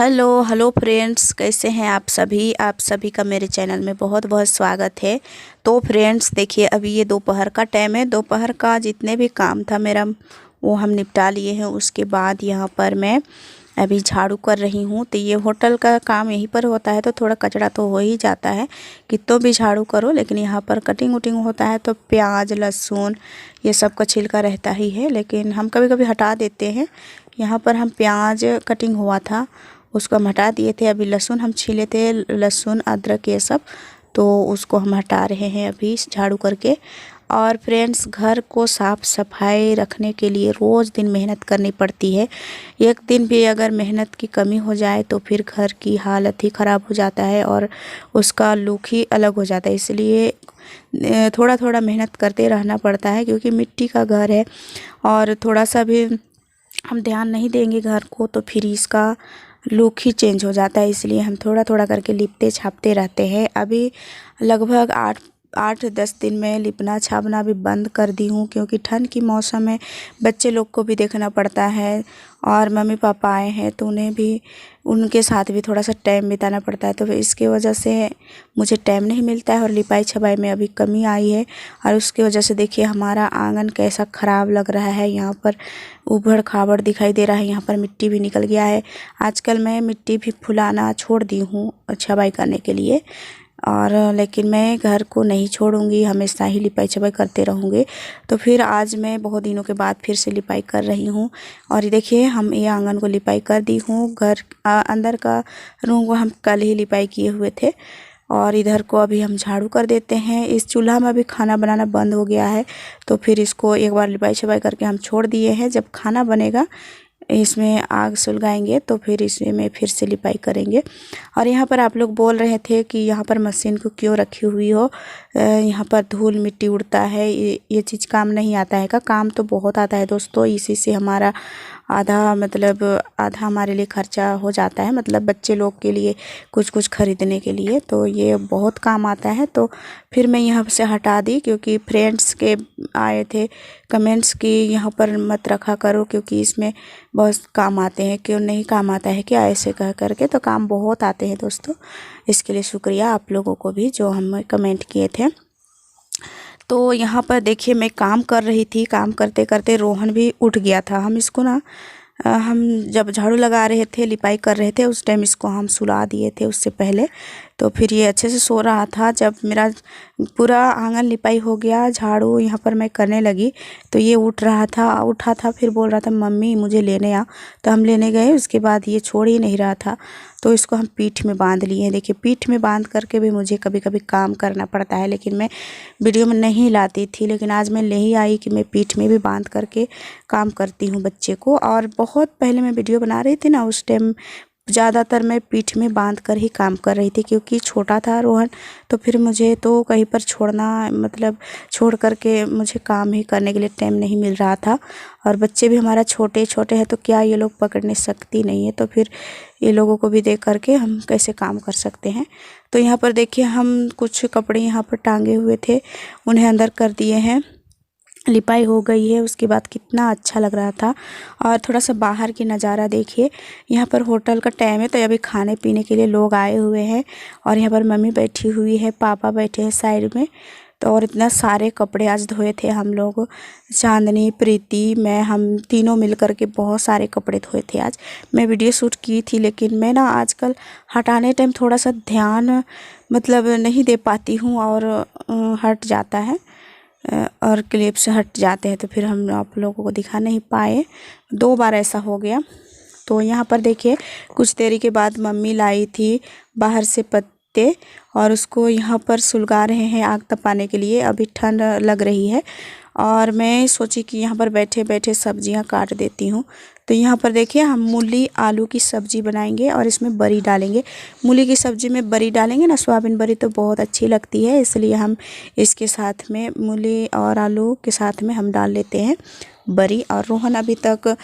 Hello hello friends, कैसे हैं आप सभी का मेरे चैनल में बहुत बहुत स्वागत है। तो फ्रेंड्स देखिए, अभी ये दोपहर का टाइम है। दोपहर का जितने भी काम था मेरा वो हम निपटा लिए हैं। उसके बाद यहाँ पर मैं अभी झाड़ू कर रही हूँ। तो ये होटल का काम यहीं पर होता है तो थोड़ा कचरा तो हो ही जाता है, कितनों भी झाड़ू करो। लेकिन यहाँ पर कटिंग वटिंग होता है तो प्याज लहसुन ये सब का छिलका रहता ही है, लेकिन हम कभी कभी हटा देते हैं। यहाँ पर हम प्याज कटिंग हुआ था उसको हम हटा दिए थे। अभी लहसुन हम छीले थे, लहसुन अदरक ये सब, तो उसको हम हटा रहे हैं अभी झाड़ू करके। और फ्रेंड्स, घर को साफ़ सफाई रखने के लिए रोज़ दिन मेहनत करनी पड़ती है। एक दिन भी अगर मेहनत की कमी हो जाए तो फिर घर की हालत ही ख़राब हो जाता है और उसका लुक ही अलग हो जाता है। इसलिए थोड़ा थोड़ा मेहनत करते रहना पड़ता है, क्योंकि मिट्टी का घर है और थोड़ा सा भी हम ध्यान नहीं देंगे घर को तो फिर इसका लुक ही चेंज हो जाता है। इसलिए हम थोड़ा थोड़ा करके लिपते छापते रहते हैं। अभी लगभग 8-10 दिन में लिपना छापना भी बंद कर दी हूँ, क्योंकि ठंड की मौसम में बच्चे लोग को भी देखना पड़ता है और मम्मी पापा आए हैं तो उन्हें भी उनके साथ भी थोड़ा सा टाइम बिताना पड़ता है। तो फिर इसके वजह से मुझे टाइम नहीं मिलता है और लिपाई छपाई में अभी कमी आई है। और उसकी वजह से देखिए हमारा आंगन कैसा ख़राब लग रहा है। यहाँ पर ऊबड़ खाबड़ दिखाई दे रहा है, यहाँ पर मिट्टी भी निकल गया है। आजकल मैं मिट्टी भी फुलाना छोड़ दी हूँ छपाई करने के लिए, और लेकिन मैं घर को नहीं छोड़ूंगी, हमेशा ही लिपाई छपाई करते रहूँगी। तो फिर आज मैं बहुत दिनों के बाद फिर से लिपाई कर रही हूँ। और देखिए हम ये आंगन को लिपाई कर दी हूँ। घर अंदर का रूम को हम कल ही लिपाई किए हुए थे और इधर को अभी हम झाड़ू कर देते हैं। इस चूल्हा में अभी खाना बनाना बंद हो गया है तो फिर इसको एक बार लिपाई छपाई करके हम छोड़ दिए हैं। जब खाना बनेगा इसमें आग सुलगाएंगे तो फिर इसमें फिर से लिपाई करेंगे। और यहाँ पर आप लोग बोल रहे थे कि यहाँ पर मशीन को क्यों रखी हुई हो, यहाँ पर धूल मिट्टी उड़ता है, ये चीज़ काम नहीं आता है का? काम तो बहुत आता है दोस्तों। इसी से हमारा आधा हमारे लिए खर्चा हो जाता है, मतलब बच्चे लोग के लिए कुछ कुछ ख़रीदने के लिए, तो ये बहुत काम आता है। तो फिर मैं यहाँ से हटा दी, क्योंकि फ्रेंड्स के आए थे कमेंट्स कि यहाँ पर मत रखा करो क्योंकि इसमें बहुत काम आते हैं। क्यों नहीं काम आता है क्या, ऐसे कह करके? तो काम बहुत आते हैं दोस्तों। इसके लिए शुक्रिया आप लोगों को भी जो हमें कमेंट किए थे। तो यहाँ पर देखिए मैं काम कर रही थी, काम करते करते रोहन भी उठ गया था। हम इसको ना हम जब झाड़ू लगा रहे थे लिपाई कर रहे थे उस टाइम इसको हम सुला दिए थे उससे पहले। तो फिर ये अच्छे से सो रहा था। जब मेरा पूरा आंगन लिपाई हो गया, झाड़ू यहाँ पर मैं करने लगी तो ये उठा था, फिर बोल रहा था मम्मी मुझे लेने आ। तो हम लेने गए, उसके बाद ये छोड़ ही नहीं रहा था तो इसको हम पीठ में बांध लिए। देखिए पीठ में बांध करके भी मुझे कभी कभी काम करना पड़ता है, लेकिन मैं वीडियो में नहीं लाती थी। लेकिन आज मैं ले ही आई कि मैं पीठ में भी बांध करके काम करती हूँ बच्चे को। और बहुत पहले मैं वीडियो बना रही थी ना, उस टाइम ज़्यादातर मैं पीठ में बांध कर ही काम कर रही थी, क्योंकि छोटा था रोहन। तो फिर मुझे तो कहीं पर छोड़ना, मतलब छोड़ करके मुझे काम ही करने के लिए टाइम नहीं मिल रहा था। और बच्चे भी हमारा छोटे छोटे हैं तो क्या ये लोग पकड़ने सकती नहीं है, तो फिर ये लोगों को भी देख करके हम कैसे काम कर सकते हैं। तो यहाँ पर देखिए हम कुछ कपड़े यहाँ पर टांगे हुए थे उन्हें अंदर कर दिए हैं, लिपाई हो गई है। उसके बाद कितना अच्छा लग रहा था। और थोड़ा सा बाहर की नज़ारा देखिए, यहाँ पर होटल का टाइम है तो अभी खाने पीने के लिए लोग आए हुए हैं। और यहाँ पर मम्मी बैठी हुई है, पापा बैठे हैं साइड में। तो और इतना सारे कपड़े आज धोए थे हम लोग, चांदनी प्रीति मैं, हम तीनों मिल कर के बहुत सारे कपड़े धोए थे आज। मैं वीडियो शूट की थी लेकिन मैं ना आजकल हटाने टाइम थोड़ा सा ध्यान मतलब नहीं दे पाती हूँ और हट जाता है और क्लिप से हट जाते हैं, तो फिर हम आप लोगों को दिखा नहीं पाए। 2 बार ऐसा हो गया। तो यहाँ पर देखिए कुछ देरी के बाद मम्मी लाई थी बाहर से पत्ते और उसको यहाँ पर सुलगा रहे हैं आग तपाने के लिए। अभी ठंड लग रही है और मैं सोची कि यहाँ पर बैठे बैठे सब्जियाँ काट देती हूँ। तो यहाँ पर देखिए हम मूली आलू की सब्ज़ी बनाएंगे और इसमें बड़ी डालेंगे। मूली की सब्ज़ी में बड़ी डालेंगे ना, सोयाबीन बड़ी, तो बहुत अच्छी लगती है। इसलिए हम इसके साथ में मूली और आलू के साथ में हम डाल लेते हैं बड़ी। और रोहन अभी तक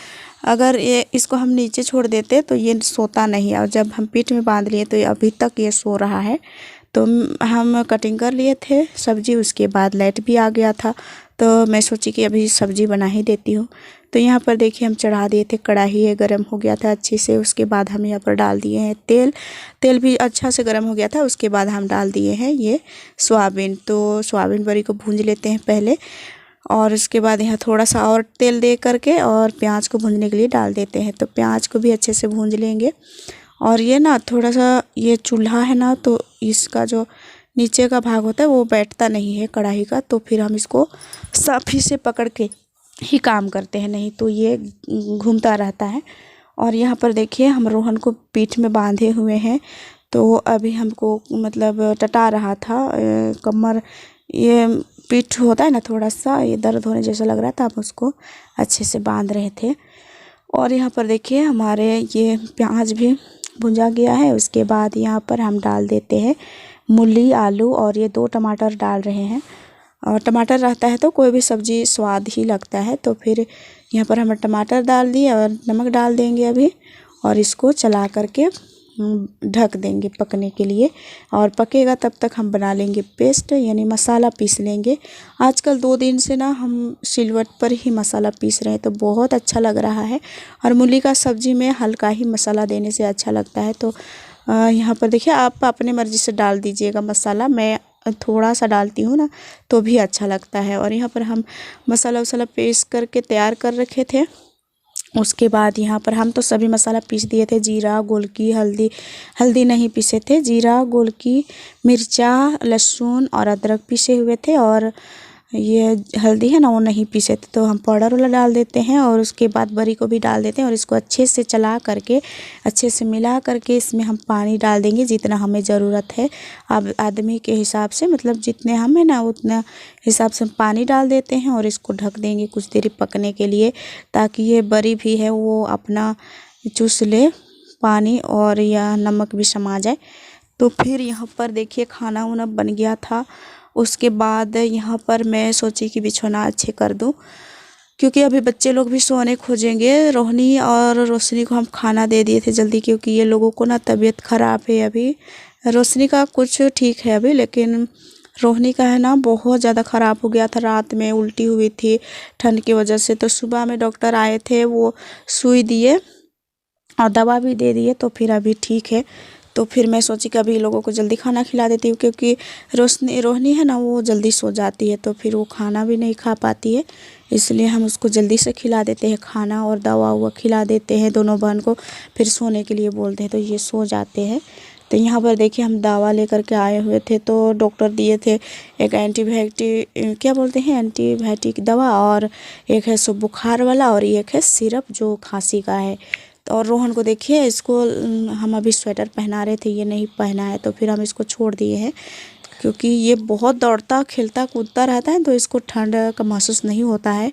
अगर ये इसको हम नीचे छोड़ देते तो ये सोता नहीं, और जब हम पीठ में बांध लिए तो अभी तक ये सो रहा है। तो हम कटिंग कर लिए थे सब्ज़ी, उसके बाद लाइट भी आ गया था तो मैं सोची कि अभी सब्ज़ी बना ही देती हूँ। तो यहाँ पर देखिए हम चढ़ा दिए थे, कढ़ाई है गर्म हो गया था अच्छे से। उसके बाद हम यहाँ पर डाल दिए हैं तेल। तेल भी अच्छा से गर्म हो गया था। उसके बाद हम डाल दिए हैं ये सोयाबीन। तो सोयाबीन बड़ी को भूंज लेते हैं पहले, और उसके बाद यहाँ थोड़ा सा और तेल दे करके और प्याज को भूनने के लिए डाल देते हैं। तो प्याज को भी अच्छे से भूंज लेंगे। और ये ना थोड़ा सा ये चूल्हा है ना, तो इसका जो नीचे का भाग होता है वो बैठता नहीं है कढ़ाई का, तो फिर हम इसको साफी से पकड़ के ही काम करते हैं, नहीं तो ये घूमता रहता है। और यहाँ पर देखिए हम रोहन को पीठ में बांधे हुए हैं। तो अभी हमको मतलब टटा रहा था कमर, ये पीठ होता है ना थोड़ा सा ये दर्द होने जैसा लग रहा था, हम उसको अच्छे से बांध रहे थे। और यहाँ पर देखिए हमारे ये प्याज भी भुंजा गया है। उसके बाद यहाँ पर हम डाल देते हैं मूली, आलू और ये 2 टमाटर डाल रहे हैं। और टमाटर रहता है तो कोई भी सब्ज़ी स्वाद ही लगता है। तो फिर यहाँ पर हम टमाटर डाल दिए और नमक डाल देंगे अभी, और इसको चला करके ढक देंगे पकने के लिए। और पकेगा तब तक हम बना लेंगे पेस्ट, यानी मसाला पीस लेंगे। आजकल 2 दिन से ना हम सिलवट पर ही मसाला पीस रहे हैं, तो बहुत अच्छा लग रहा है। और मूली का सब्ज़ी में हल्का ही मसाला देने से अच्छा लगता है। तो यहाँ पर देखिए आप अपने मर्ज़ी से डाल दीजिएगा मसाला, मैं थोड़ा सा डालती हूँ ना तो भी अच्छा लगता है। और यहाँ पर हम मसाला वसाला पेस्ट करके तैयार कर रखे थे। उसके बाद यहाँ पर हम तो सभी मसाला पीस दिए थे, जीरा, गोलकी, हल्दी नहीं पीसे थे, जीरा, गोलकी, मिर्चा, लहसुन और अदरक पीसे हुए थे। और ये हल्दी है ना वो नहीं पीसे थे, तो हम पाउडर वाला डाल देते हैं। और उसके बाद बड़ी को भी डाल देते हैं और इसको अच्छे से चला करके अच्छे से मिला करके इसमें हम पानी डाल देंगे जितना हमें ज़रूरत है। अब आदमी के हिसाब से, मतलब जितने हम हैं ना उतना हिसाब से हम पानी डाल देते हैं और इसको ढक देंगे कुछ देर पकने के लिए, ताकि ये बड़ी भी है वो अपना चूस ले पानी और या नमक भी समा जाए। तो फिर यहाँ पर देखिए खाना वाना बन गया था। उसके बाद यहाँ पर मैं सोची कि बिछौना अच्छे कर दूँ, क्योंकि अभी बच्चे लोग भी सोने खोजेंगे। रोहनी और रोशनी को हम खाना दे दिए थे जल्दी, क्योंकि ये लोगों को ना तबीयत ख़राब है अभी। रोशनी का कुछ ठीक है अभी, लेकिन रोहनी का है ना बहुत ज़्यादा ख़राब हो गया था। रात में उल्टी हुई थी ठंड की वजह से। तो सुबह में डॉक्टर आए थे, वो सुई दिए और दवा भी दे दिए, तो फिर अभी ठीक है। तो फिर मैं सोची कि अभी लोगों को जल्दी खाना खिला देती हूँ, क्योंकि रोहनी है ना वो जल्दी सो जाती है, तो फिर वो खाना भी नहीं खा पाती है। इसलिए हम उसको जल्दी से खिला देते हैं खाना, और दवा हुआ खिला देते हैं दोनों बहन को, फिर सोने के लिए बोलते हैं तो ये सो जाते हैं। तो यहाँ पर देखिए हम दवा लेकर के आए हुए थे, तो डॉक्टर दिए थे एक एंटीबायोटिक, क्या बोलते हैं, एंटीबायोटिक दवा, और एक है सो बुखार वाला, और एक है सिरप जो खांसी का है। और रोहन को देखिए, इसको हम अभी स्वेटर पहना रहे थे, ये नहीं पहना है, तो फिर हम इसको छोड़ दिए हैं, क्योंकि ये बहुत दौड़ता खेलता कूदता रहता है, तो इसको ठंड का महसूस नहीं होता है,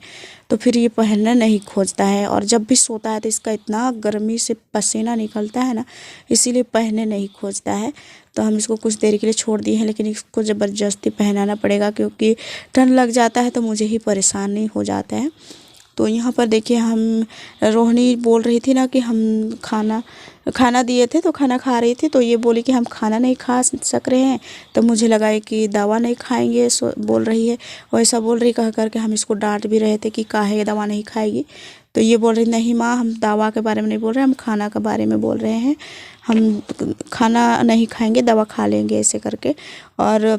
तो फिर ये पहनना नहीं खोजता है। और जब भी सोता है तो इसका इतना गर्मी से पसीना निकलता है ना, इसीलिए पहनने नहीं खोजता है। तो हम इसको कुछ देर के लिए छोड़ दिए हैं, लेकिन इसको ज़बरदस्ती पहनाना पड़ेगा, क्योंकि ठंड लग जाता है तो मुझे ही परेशानी हो जाता है। तो यहाँ पर देखिए हम, रोहिणी बोल रही थी ना कि हम खाना दिए थे तो खाना खा रही थी, तो ये बोली कि हम खाना नहीं खा सक रहे हैं, तो मुझे लगा कि दवा नहीं खाएंगे, सो बोल रही है वैसा बोल रही कह करके हम इसको डांट भी रहे थे कि काहे दवा नहीं खाएगी। तो ये बोल रही नहीं माँ, हम दवा के बारे में नहीं बोल रहे, हम खाना के बारे में बोल रहे हैं, हम खाना नहीं खाएंगे, दवा खा लेंगे ऐसे करके। और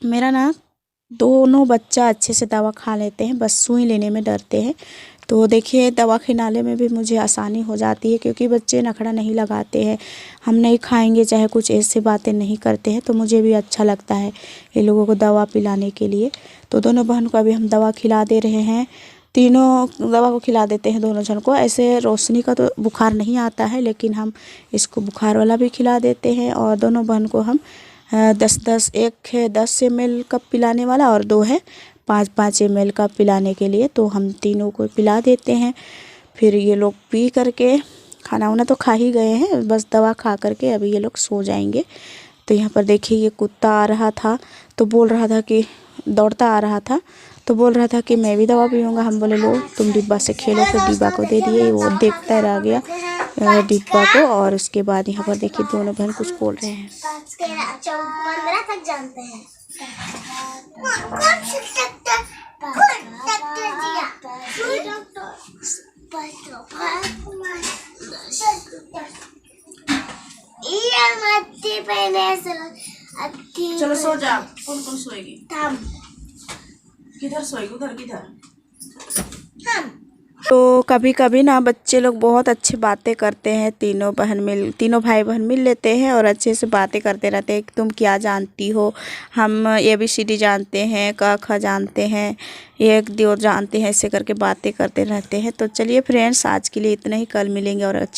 मेरा ना दोनों बच्चा अच्छे से दवा खा लेते हैं, बस सुई लेने में डरते हैं। तो देखिए दवा खिलाने में भी मुझे आसानी हो जाती है, क्योंकि बच्चे नखरा नहीं लगाते हैं, हम नहीं खाएंगे चाहे कुछ ऐसे बातें नहीं करते हैं, तो मुझे भी अच्छा लगता है ये लोगों को दवा पिलाने के लिए। तो दोनों बहन को अभी हम दवा खिला दे रहे हैं, तीनों दवा को खिला देते हैं दोनों जन को। ऐसे रोशनी का तो बुखार नहीं आता है, लेकिन हम इसको बुखार वाला भी खिला देते हैं। और दोनों बहन को हम 10-10, एक है 10 ml कप पिलाने वाला और 2 है 5-5 ml कप पिलाने के लिए, तो हम तीनों को पिला देते हैं। फिर ये लोग पी करके, खाना वाना तो खा ही गए हैं, बस दवा खा करके अभी ये लोग सो जाएंगे। तो यहाँ पर देखिए ये कुत्ता आ रहा था, तो बोल रहा था कि दौड़ता आ रहा था, तो बोल रहा था कि मैं भी दवा पीऊँगा। हम बोले लो तुम डिब्बा से खेलो, फिर डिब्बा को दे दिए, वो देखता रह गया डिब्बा को। और उसके बाद यहाँ पर देखिए दोनों बहन कुछ बोल रहे हैं। 15 तक जानते हैं। चलो सो जा। कौन कौन सोएगी? किधर सोएगी? उधर किधर? तो कभी कभी ना बच्चे लोग बहुत अच्छी बातें करते हैं। तीनों तीनों भाई बहन मिल लेते हैं और अच्छे से बातें करते रहते हैं कि तुम क्या जानती हो, हम ABCD जानते हैं, क ख जानते हैं, एक दो जानते हैं, ऐसे करके बातें करते रहते हैं। तो चलिए फ्रेंड्स, आज के लिए इतना ही। कल मिलेंगे और अच्छे